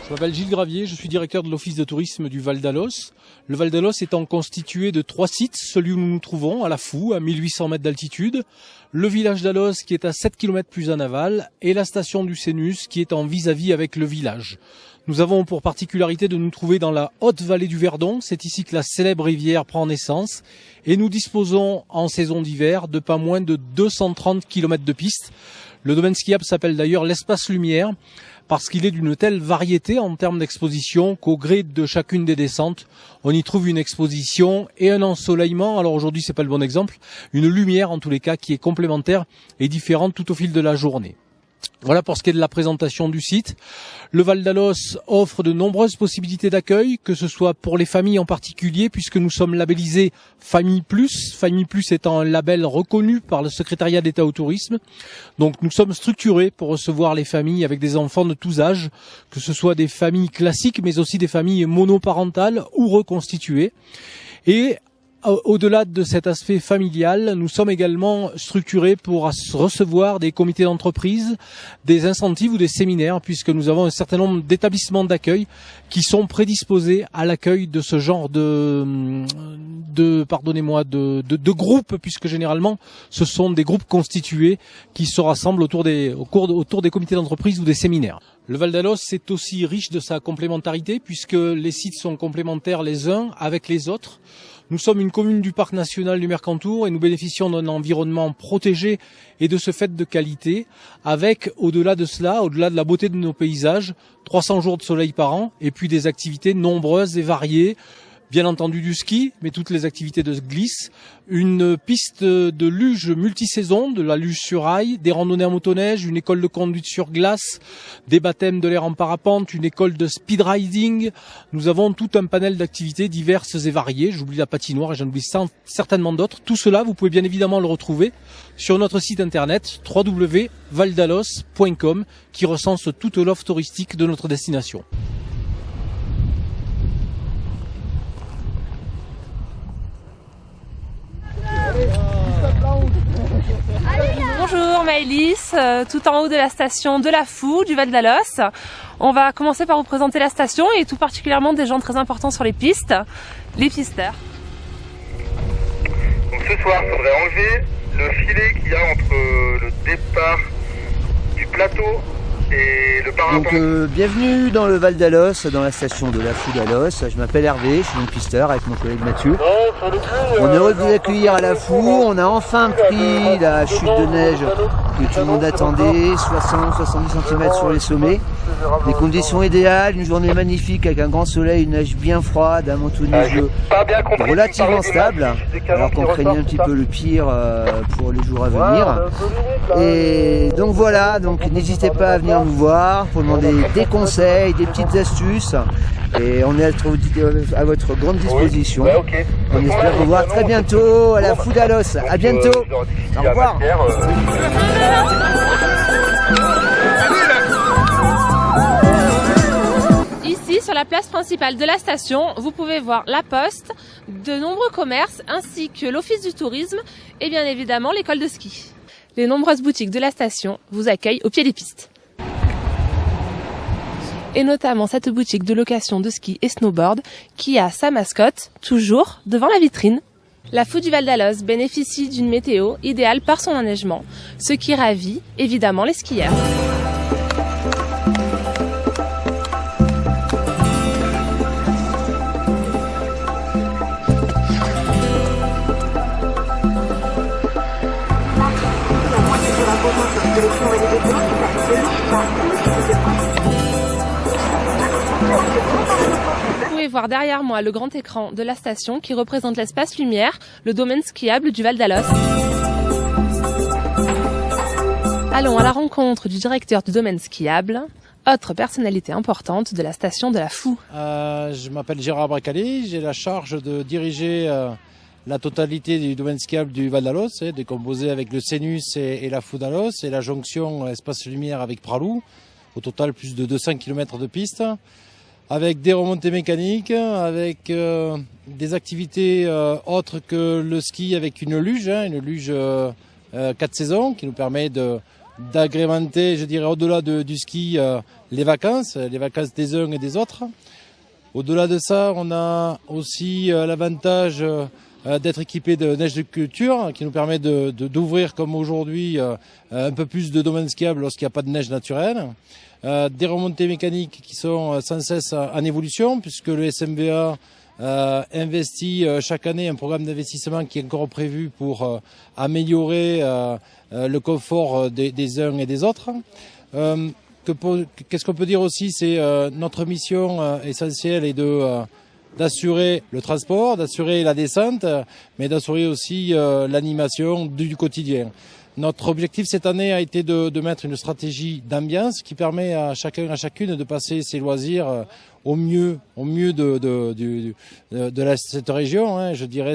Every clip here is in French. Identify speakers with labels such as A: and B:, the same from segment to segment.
A: Je m'appelle Gilles Gravier, je suis directeur de l'Office de tourisme du Val d'Alos. Le Val d'Alos étant constitué de 3 sites, celui où nous nous trouvons, à La Fou, à 1800 mètres d'altitude, le village d'Alos qui est à 7 km plus en aval, et la station du Cénus qui est en vis-à-vis avec le village. Nous avons pour particularité de nous trouver dans la haute vallée du Verdon, c'est ici que la célèbre rivière prend naissance, et nous disposons en saison d'hiver de pas moins de 230 km de piste. Le domaine skiable s'appelle d'ailleurs l'Espace Lumière, parce qu'il est d'une telle variété en termes d'exposition qu'au gré de chacune des descentes, on y trouve une exposition et un ensoleillement. Alors aujourd'hui, c'est pas le bon exemple, une lumière en tous les cas qui est complémentaire et différente tout au fil de la journée. Voilà pour ce qui est de la présentation du site. Le Val d'Alos offre de nombreuses possibilités d'accueil, que ce soit pour les familles en particulier, puisque nous sommes labellisés Famille Plus. Famille Plus étant un label reconnu par le secrétariat d'État au tourisme. Donc nous sommes structurés pour recevoir les familles avec des enfants de tous âges, que ce soit des familles classiques, mais aussi des familles monoparentales ou reconstituées. Et au-delà de cet aspect familial, nous sommes également structurés pour recevoir des comités d'entreprise, des incentives ou des séminaires, puisque nous avons un certain nombre d'établissements d'accueil qui sont prédisposés à l'accueil de ce genre de groupes, puisque généralement ce sont des groupes constitués qui se rassemblent autour des comités d'entreprise ou des séminaires. Le Val d'Alos est aussi riche de sa complémentarité, puisque les sites sont complémentaires les uns avec les autres. Nous sommes une commune du parc national du Mercantour et nous bénéficions d'un environnement protégé et de ce fait de qualité, avec au-delà de cela, au-delà de la beauté de nos paysages, 300 jours de soleil par an et puis des activités nombreuses et variées. Bien entendu du ski, mais toutes les activités de glisse, une piste de luge multisaison, de la luge sur rail, des randonnées en motoneige, une école de conduite sur glace, des baptêmes de l'air en parapente, une école de speed riding. Nous avons tout un panel d'activités diverses et variées. J'oublie la patinoire et j'en oublie certainement d'autres. Tout cela, vous pouvez bien évidemment le retrouver sur notre site internet www.valdalos.com qui recense toute l'offre touristique de notre destination.
B: Bonjour Maëlys, tout en haut de la station de La Fou, du Val d'Alos. On va commencer par vous présenter la station et tout particulièrement des gens très importants sur les pistes, les pisteurs.
C: Donc ce soir, il faudrait enlever le filet qu'il y a entre le départ du plateau et le parapente.
D: Donc bienvenue dans le Val d'Alos, dans la station de La Fou d'Alos. Je m'appelle Hervé, je suis donc pisteur avec mon collègue Mathieu. On est heureux de vous accueillir à La Fou. On a enfin pris la chute de neige que tout le monde attendait, 60-70 cm sur les sommets. Des conditions idéales, une journée magnifique avec un grand soleil, une neige bien froide, un manteau neigeux relativement stable, alors qu'on craignait un petit peu le pire pour les jours à venir. Et donc voilà, donc n'hésitez pas à venir nous voir pour demander des conseils, des petites astuces. Et on est à votre grande disposition. On espère vous voir très bientôt à La Fou d'Alos. À bientôt. Au revoir.
B: Ici, sur la place principale de la station, vous pouvez voir la poste, de nombreux commerces ainsi que l'office du tourisme et bien évidemment l'école de ski. Les nombreuses boutiques de la station vous accueillent au pied des pistes. Et notamment cette boutique de location de ski et snowboard qui a sa mascotte toujours devant la vitrine. La Fou du Val d'Alost bénéficie d'une météo idéale par son enneigement, ce qui ravit évidemment les skieurs. Vous pouvez voir derrière moi le grand écran de la station qui représente l'espace lumière, le domaine skiable du Val d'Alost. Allons à la rencontre du directeur du domaine skiable, autre personnalité importante de la station de la Fou.
E: Je m'appelle Gérard Bracali, j'ai la charge de diriger la totalité du domaine skiable du Val d'Alost, décomposé avec le Cénus et la Fou d'Alost et la jonction espace lumière avec Pralou. Au total, plus de 200 km de pistes, avec des remontées mécaniques, avec des activités autres que le ski avec une luge 4 saisons qui nous permet d'agrémenter, je dirais, au-delà du ski, les vacances des uns et des autres. Au-delà de ça, on a aussi l'avantage d'être équipé de neige de culture qui nous permet d'ouvrir comme aujourd'hui un peu plus de domaines skiables lorsqu'il n'y a pas de neige naturelle. Des remontées mécaniques qui sont sans cesse en évolution puisque le SMVA investit chaque année un programme d'investissement qui est encore prévu pour améliorer le confort des uns et des autres. Qu'est-ce qu'on peut dire aussi, c'est notre mission essentielle est d'assurer le transport, d'assurer la descente, mais d'assurer aussi l'animation du quotidien. Notre objectif cette année a été de mettre une stratégie d'ambiance qui permet à chacun, à chacune de passer ses loisirs au mieux de cette région. Je dirais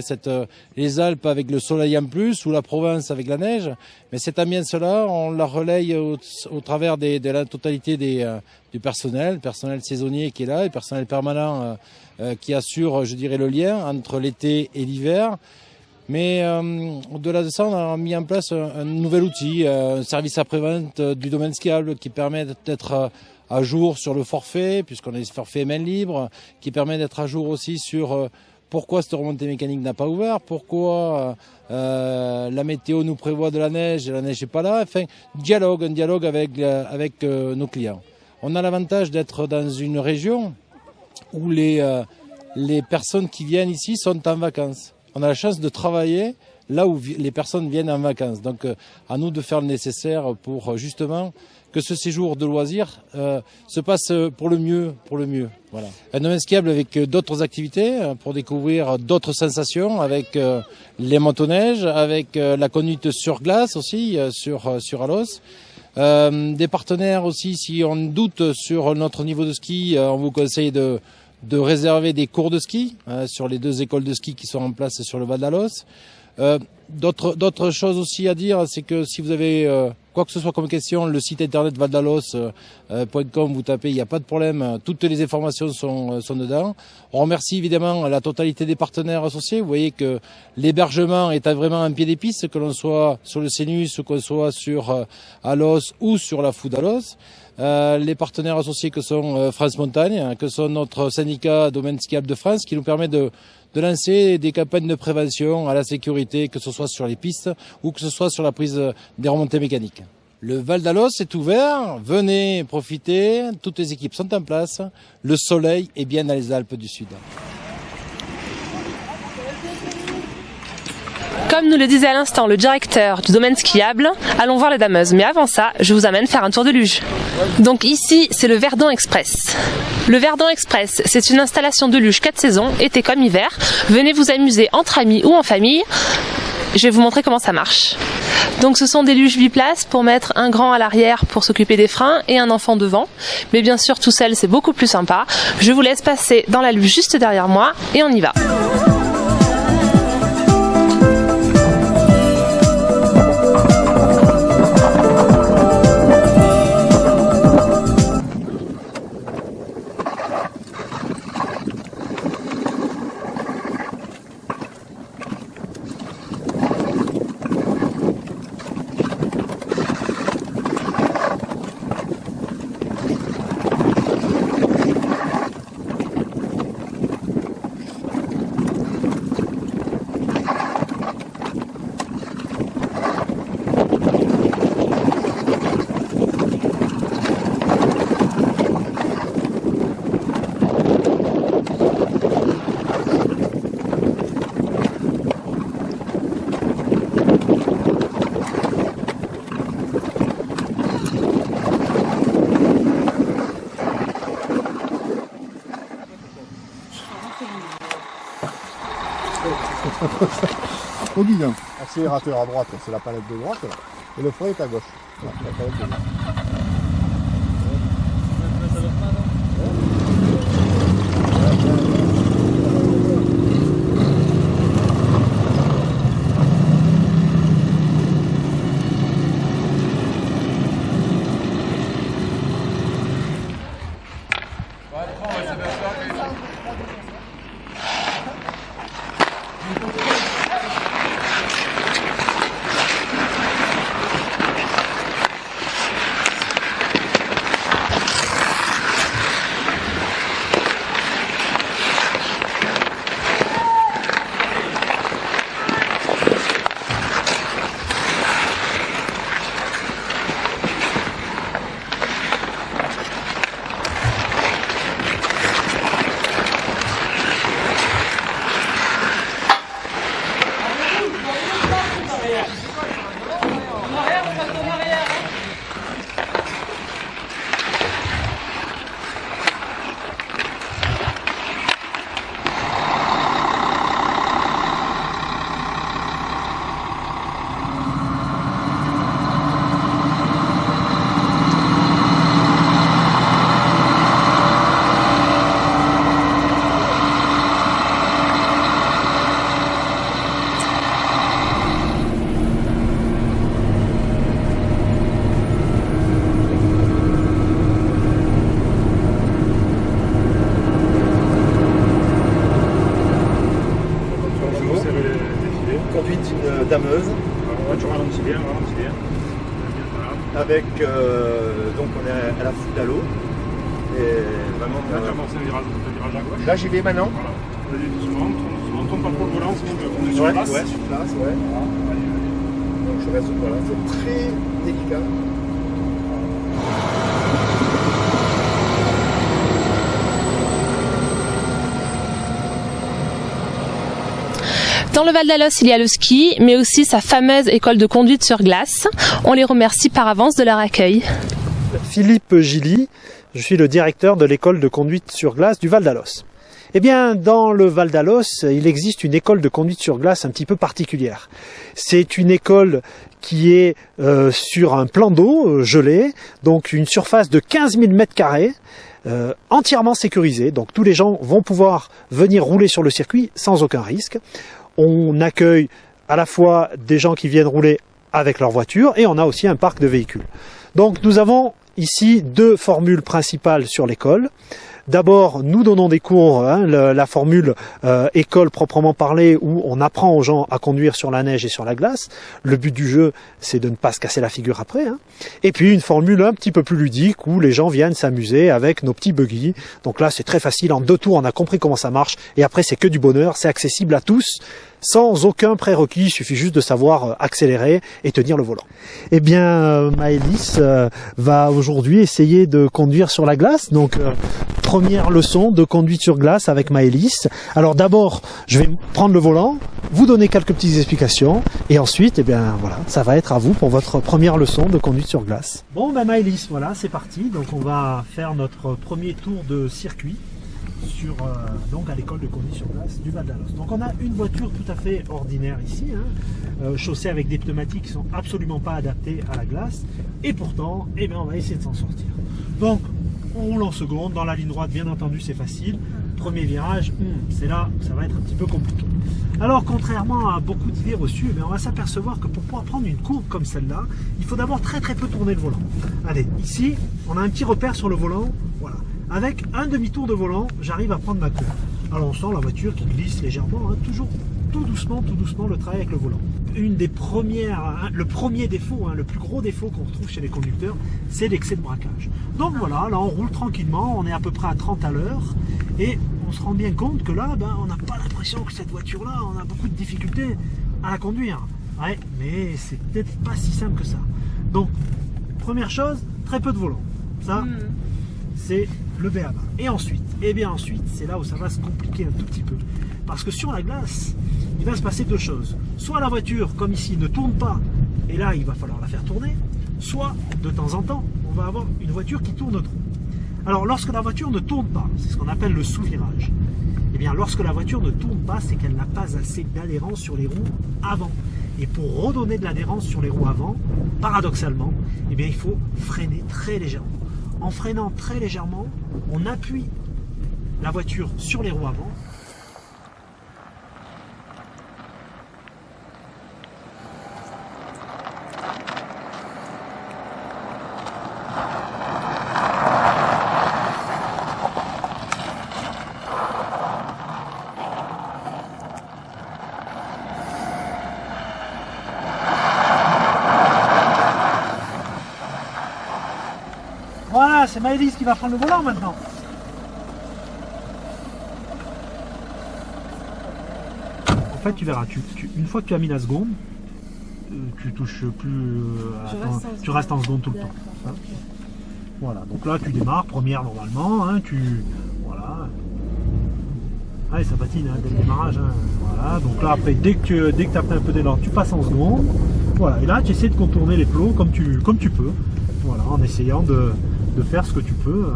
E: les Alpes avec le soleil en plus ou la Provence avec la neige. Mais cette ambiance-là, on la relaye au travers de la totalité du personnel saisonnier qui est là, et personnel permanent qui assure, je dirais, le lien entre l'été et l'hiver. Mais au-delà de ça, on a mis en place un nouvel outil, un service après-vente du domaine skiable qui permet d'être à jour sur le forfait, puisqu'on a des forfaits main libre, qui permet d'être à jour aussi sur pourquoi cette remontée mécanique n'a pas ouvert, pourquoi la météo nous prévoit de la neige et la neige n'est pas là. Enfin, un dialogue avec nos clients. On a l'avantage d'être dans une région où les personnes qui viennent ici sont en vacances. On a la chance de travailler là où les personnes viennent en vacances. Donc, à nous de faire le nécessaire pour justement que ce séjour de loisirs se passe pour le mieux. Voilà. Un domaine skiable avec d'autres activités pour découvrir d'autres sensations, avec les motoneiges, avec la conduite sur glace aussi, sur Alost. Des partenaires aussi, si on doute sur notre niveau de ski, on vous conseille de réserver des cours de ski sur les 2 écoles de ski qui sont en place sur le Val d'Alost. D'autres choses aussi à dire, c'est que si vous avez quoi que ce soit comme question, le site internet valdalost.com, vous tapez, il n'y a pas de problème, toutes les informations sont dedans. On remercie évidemment la totalité des partenaires associés. Vous voyez que l'hébergement est vraiment un pied des pistes, que l'on soit sur le Cénus, qu'on soit sur Alost ou sur la Fou d'Alost. Les partenaires associés que sont France Montagne, que sont notre syndicat Domaine Skiable de France, qui nous permet de lancer des campagnes de prévention à la sécurité, que ce soit sur les pistes ou que ce soit sur la prise des remontées mécaniques. Le Val d'Alost est ouvert, venez profiter, toutes les équipes sont en place, le soleil est bien dans les Alpes du Sud.
B: Comme nous le disait à l'instant le directeur du domaine skiable, allons voir les dameuses. Mais avant ça, je vous amène faire un tour de luge. Donc ici, c'est le Verdon Express. Le Verdon Express, c'est une installation de luge 4 saisons, été comme hiver. Venez vous amuser entre amis ou en famille. Je vais vous montrer comment ça marche. Donc ce sont des luges biplaces pour mettre un grand à l'arrière pour s'occuper des freins et un enfant devant. Mais bien sûr, tout seul, c'est beaucoup plus sympa. Je vous laisse passer dans la luge juste derrière moi et on y va.
F: Au guidon. Accélérateur à droite, c'est la palette de droite. Et le frein est à gauche. Voilà, la palette de gauche.
G: Conduite dameuse.
H: Tu ralentis bien.
G: Avec, donc on est à la foule à l'eau. Et vraiment.
H: Là, tu avances un virage à gauche.
G: Là, j'y vais maintenant.
H: Voilà. Vas-y, doucement, on tombe pas trop le volant, on est sur place.
G: Ouais, sur place, ouais. Donc je reste, voilà, c'est très délicat.
B: Dans le Val d'Alos, il y a le ski, mais aussi sa fameuse école de conduite sur glace. On les remercie par avance de leur accueil.
I: Philippe Gilly, je suis le directeur de l'école de conduite sur glace du Val d'Alos. Eh bien, dans le Val d'Alos, il existe une école de conduite sur glace un petit peu particulière. C'est une école qui est sur un plan d'eau gelé, donc une surface de 15 000 m², entièrement sécurisée. Donc tous les gens vont pouvoir venir rouler sur le circuit sans aucun risque. On accueille à la fois des gens qui viennent rouler avec leur voiture et on a aussi un parc de véhicules. Donc nous avons ici deux formules principales sur l'école. D'abord, nous donnons des cours, la formule école proprement parlée, où on apprend aux gens à conduire sur la neige et sur la glace. Le but du jeu, c'est de ne pas se casser la figure après. Et puis une formule un petit peu plus ludique, où les gens viennent s'amuser avec nos petits buggy. Donc là, c'est très facile, en 2 tours, on a compris comment ça marche. Et après, c'est que du bonheur, c'est accessible à tous, sans aucun prérequis, il suffit juste de savoir accélérer et tenir le volant. Eh bien, Maëlys va aujourd'hui essayer de conduire sur la glace. Donc, première leçon de conduite sur glace avec Maëlys. Alors d'abord, je vais prendre le volant, vous donner quelques petites explications, et ensuite, eh bien voilà, ça va être à vous pour votre première leçon de conduite sur glace. Bon, ben Maëlys, voilà, c'est parti. Donc on va faire notre premier tour de circuit sur, donc à l'école de conduite sur glace du Val d'Alos. Donc on a une voiture tout à fait ordinaire ici, chaussée avec des pneumatiques qui sont absolument pas adaptés à la glace, et pourtant, eh bien, on va essayer de s'en sortir. Donc on roule en seconde, dans la ligne droite, bien entendu c'est facile. Premier virage, c'est là, ça va être un petit peu compliqué. Alors contrairement à beaucoup d'idées reçues, on va s'apercevoir que pour pouvoir prendre une courbe comme celle-là, il faut d'abord très peu tourner le volant. Allez, ici, on a un petit repère sur le volant, voilà. Avec un demi-tour de volant, j'arrive à prendre ma courbe. Alors on sent la voiture qui glisse légèrement, toujours tout doucement le travail avec le volant. Une des premières, le premier défaut, le plus gros défaut qu'on retrouve chez les conducteurs, c'est l'excès de braquage. Donc voilà, là on roule tranquillement, on est à peu près à 30 à l'heure et on se rend bien compte que là, on n'a pas l'impression que cette voiture-là, on a beaucoup de difficultés à la conduire. Ouais, mais c'est peut-être pas si simple que ça. Donc, première chose, très peu de volant. Ça, c'est le b.a.-ba. Et ensuite, c'est là où ça va se compliquer un tout petit peu. Parce que sur la glace, il va se passer 2 choses. Soit la voiture, comme ici, ne tourne pas, et là, il va falloir la faire tourner. Soit, de temps en temps, on va avoir une voiture qui tourne trop. Alors, lorsque la voiture ne tourne pas, c'est ce qu'on appelle le sous-virage. Eh bien, lorsque la voiture ne tourne pas, c'est qu'elle n'a pas assez d'adhérence sur les roues avant. Et pour redonner de l'adhérence sur les roues avant, paradoxalement, eh bien, il faut freiner très légèrement. En freinant très légèrement, on appuie la voiture sur les roues avant. Voilà, c'est Maëlys qui va prendre le volant maintenant. En fait, tu verras, une fois que tu as mis la seconde, tu touches plus. Tu restes en seconde tout le temps. Hein. Okay. Voilà, donc là tu démarres, première normalement, hein, voilà. Allez, ça patine hein, dès le démarrage. Hein. Voilà, donc là après, dès que tu as pris un peu d'élan, tu passes en seconde. Voilà, et là tu essaies de contourner les plots comme tu peux. Voilà, en essayant de faire ce que tu peux.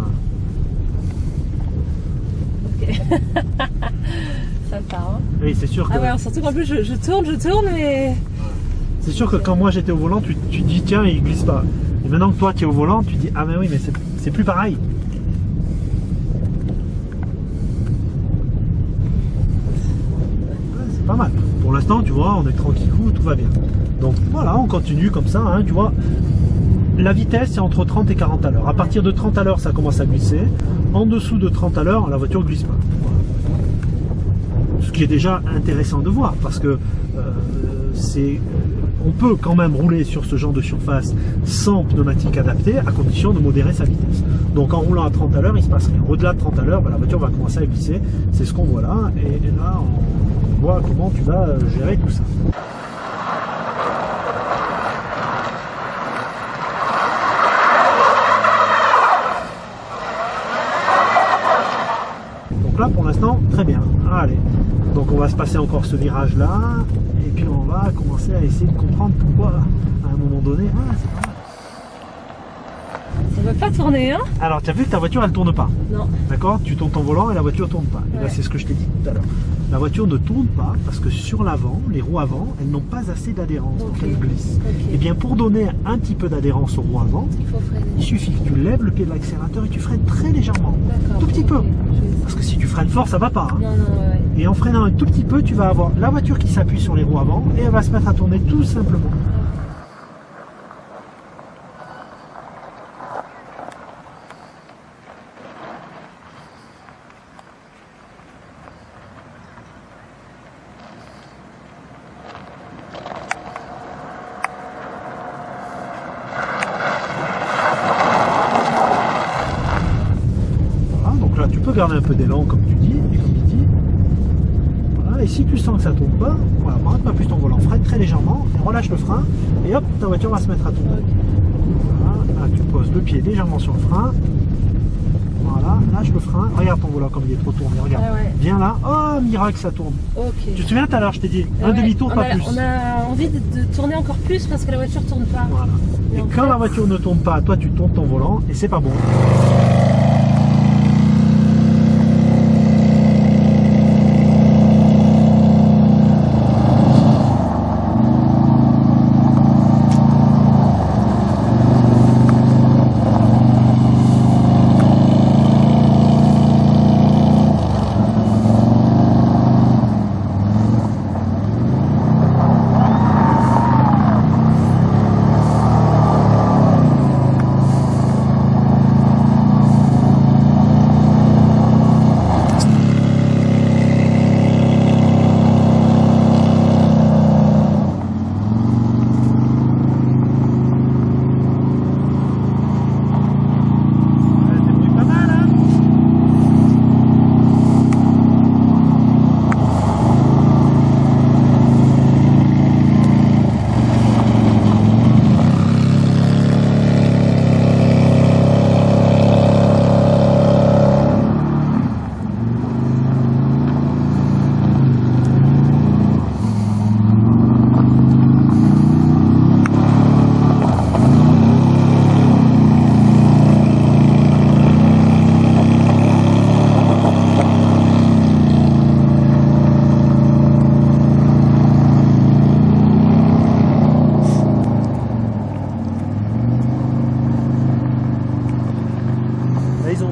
B: Ok. Ça part. Hein.
I: Oui, c'est sûr que...
B: Ah ouais, surtout qu'en plus je tourne, mais...
I: C'est sûr que quand moi j'étais au volant, tu dis tiens, il glisse pas. Et maintenant que toi tu es au volant, tu dis ah mais oui, mais c'est plus pareil. C'est pas mal. Pour l'instant, tu vois, on est tranquillou, tout va bien. Donc voilà, on continue comme ça, hein, tu vois. La vitesse c'est entre 30 et 40 à l'heure. À partir de 30 à l'heure, ça commence à glisser. En dessous de 30 à l'heure, la voiture ne glisse pas. Voilà. Ce qui est déjà intéressant de voir parce que on peut quand même rouler sur ce genre de surface sans pneumatique adapté à condition de modérer sa vitesse. Donc en roulant à 30 à l'heure, il ne se passe rien. Au-delà de 30 à l'heure, la voiture va commencer à glisser. C'est ce qu'on voit là. Et là, on voit comment tu vas gérer tout ça. Donc là, pour l'instant, très bien. Allez. Donc on va se passer encore ce virage là. Et puis on va commencer à essayer de comprendre pourquoi à un moment donné, c'est pas mal.
B: Ça ne veut pas tourner, hein?
I: Alors tu as vu que ta voiture elle tourne pas.
B: Non.
I: D'accord? Tu tournes ton volant et la voiture tourne pas. Et là c'est ce que je t'ai dit tout à l'heure. La voiture ne tourne pas parce que sur l'avant, les roues avant, elles n'ont pas assez d'adhérence, donc elles glissent. Et bien pour donner un petit peu d'adhérence aux roues avant, il suffit que tu lèves le pied de l'accélérateur et tu freines très légèrement. Tout petit peu. Parce que si tu freines fort, ça va pas. Hein.
B: Non, ouais.
I: Et en freinant un tout petit peu, tu vas avoir la voiture qui s'appuie sur les roues avant et elle va se mettre à tourner tout simplement. Voilà, tu peux garder un peu d'élan comme tu dis et comme il dit. Voilà, et si tu sens que ça ne tourne pas, voilà, brate pas plus ton volant, freine très légèrement, et relâche le frein et hop, ta voiture va se mettre à tourner. Voilà, là tu poses le pied légèrement sur le frein. Voilà, lâche le frein, regarde ton volant comme il est trop tourné, regarde. Viens là, oh miracle ça tourne. Tu te souviens tout à l'heure je t'ai dit, un demi-tour pas plus.
B: On a envie de tourner encore plus parce que la voiture tourne pas.
I: Voilà. Et quand la voiture ne tourne pas, toi tu tournes ton volant et c'est pas bon.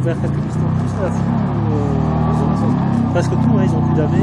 I: couvert quelques distances plus à la foule. Presque tout, hein, ils ont pu damer.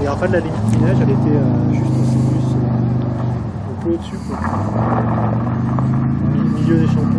I: Et en fait, la limite qui neige, elle était juste au sinus, un peu au-dessus, au milieu des champs.